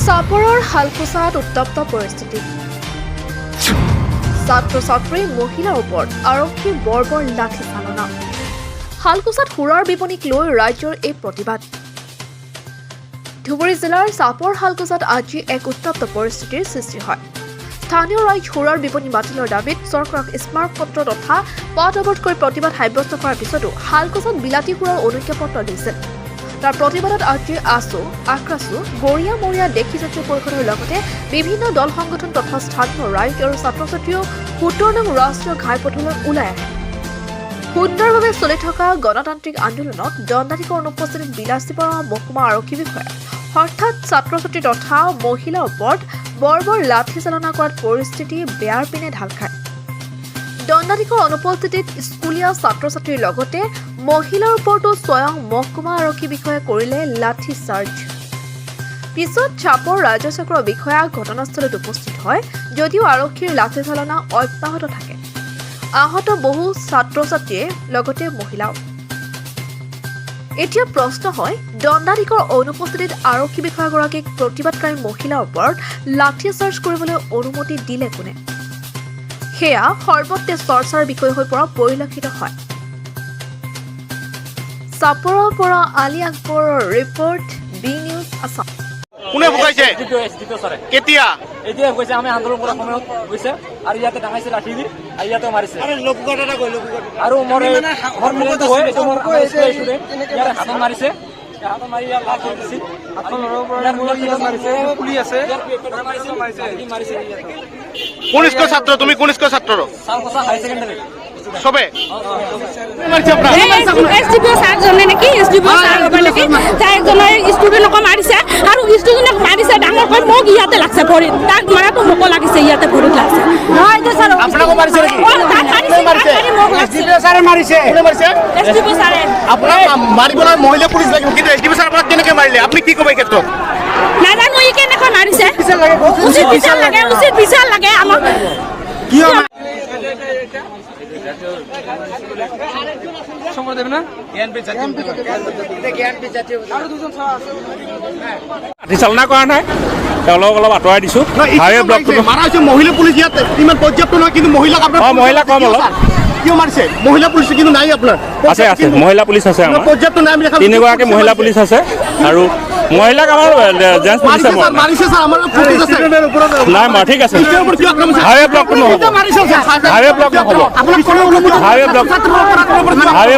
চাপৰৰ হালকুচাত উত্তপ্ত পৰিস্থিতি ছাত্ৰ-ছাত্ৰী মহিলাৰ ওপৰত আৰক্ষী বৰ্বৰ লাঠি চালনা হালকুচাত সুৰাৰ বিপণীক লৈ ৰাজ্যৰ এই প্ৰতিবাদ ধুবুৰী জিলাৰ চাপৰ হালকুচাত আজি এক উত্তপ্ত পৰিস্থিতিৰ সৃষ্টি হয় স্থানীয় ৰাইজ সুৰাৰ বিপণী বাতিলৰ দাবীত চৰকাৰক স্মাৰক পত্ৰ তথা পথ অৱৰোধ কৰি প্ৰতিবাদ সাব্যস্ত কৰাৰ পিছতো হালকুচাত বিলাতী সুৰাৰ অনুজ্ঞাপত্ৰ দিছিল তাৰ প্ৰতিবাদত আজি আসু আক্ৰাসু গৰিয়া মৰিয়া দেশী জাতীয় পৰিষদৰ লগতে বিভিন্ন দল সংগঠন তথা স্থানীয় ৰাইজ আৰু ছাত্ৰ-ছাত্ৰীও ৭০ নং ৰাষ্ট্ৰীয় ঘাইপথলৈ ওলাই আহে সুন্দৰভাৱে চলি থকা গণতান্ত্ৰিক আন্দোলনত দণ্ডাধীশৰ অনুপস্থিতিত বিলাসীপাৰা মহকুমা আৰক্ষী বিষয়া হঠাৎ ছাত্ৰ-ছাত্ৰী তথা মহিলাৰ ওপৰত বৰ্বৰ লাঠি চালনা কৰাত পৰিস্থিতি বেয়াৰ পিনে ঢাল খায় দণ্ডাধীশৰ অনুপস্থিতিত স্কুলীয়া ছাত্ৰ-ছাত্ৰীৰ লগতে মহিলাৰ ওপৰতো স্বয়ং মহকুমা আৰক্ষী বিষয়াই কৰিলে লাঠি চাৰ্জ পিছত চাপৰ ৰাজ্যচক্ৰৰ বিষয়া ঘটনাস্থলত উপস্থিত হয় যদিও আৰক্ষীৰ লাঠি চালনা অব্যাহত থাকে আহত বহু ছাত্ৰ-ছাত্ৰীয়ে লগতে মহিলাও এতিয়া প্ৰশ্ন হয় দণ্ডাধীশৰ অনুপস্থিতিত আৰক্ষী বিষয়াগৰাকীক প্ৰতিবাদকাৰী মহিলাৰ ওপৰত লাঠি চাৰ্জ কৰিবলৈ অনুমতি দিলে কোনে সেয়া সৰ্বত্ৰে চৰ্চাৰ বিষয় হৈ পৰা পৰিলক্ষিত হয় চাপৰৰ পৰা আলী আকবৰৰ ৰিপৰ্ট বি নিউজ আছাম কোনে ভুকাইছে কেতিয়া এতিয়া কৈছে আমি আন্দোলন কৰাৰ সময়ত গৈছে আৰু ইয়াতে ডাঙাইছে লাঠি দি আৰু ইয়াতে মাৰিছে আৰু মোৰ সন্মুখত হয় এইটো মোৰ ষ্টুডেণ্ট ইয়াৰ হাতত মাৰিছে হাতত মাৰি ইয়াৰ লাঠি দিছিল কোন স্কুলৰ ছাত্ৰ তুমি কোন স্কুলৰ ছাত্ৰ চালকচা হাই ছেকেণ্ডাৰী সবে এসডিপিও স্যার জনে নাকি এসডিপিও স্যার হবে নাকি তাই জনে স্টুডেন্টক মারিছে আর স্টুডেন্টক মারিছে ডাঙর কই মোক ইয়াতে লাগছে ভৰি তাক মাৰাটো মোক লাগিছে ইয়াতে ভৰিত লাগছে নহয় তো স্যাৰ আপোনাক মাৰিছে নেকি এসডিপিও স্যাৰে মাৰিছে কোনে মাৰিছে এসডিপিও স্যাৰে আপোনাক মাৰিবলৈ মহিলা পুলিচ লাগিব কিন্তু এসডিপিও স্যাৰ আপোনাক কেনেকৈ মাৰিলে আপুনি কি ক'ব এই ক্ষেত্ৰত নাজানো ই কেনেকৈ মাৰিছে উচিত বিচাৰ লাগে আমাক কি চালনা কৰা নাই তেওঁলোকক অলপ আঁতৰাই দিছো মহিলা পুলিচ ইয়াত ইমান পৰ্যাপ্ত নহয় কিন্তু মহিলাক মহিলা কম অলপ কিয় মাৰিছে মহিলা পুলিচ কিন্তু নাই আপোনাৰ আছে মহিলা পুলিচ আছে আমাৰ পৰ্যাপ্ত নাই বুলি তিনিগৰাকী মহিলা পুলিচ আছে আৰু মহিলাক আমাৰ জেন্টছ পুলিচ মাৰিছে স্যাৰ আমাৰ ফুটেজ আছে নাই ঠিক আছে হাইৱে ব্লকটো নহ'ব হাইৱে ব্লক নহ'ব হাইৱে ব্লক হাইৱে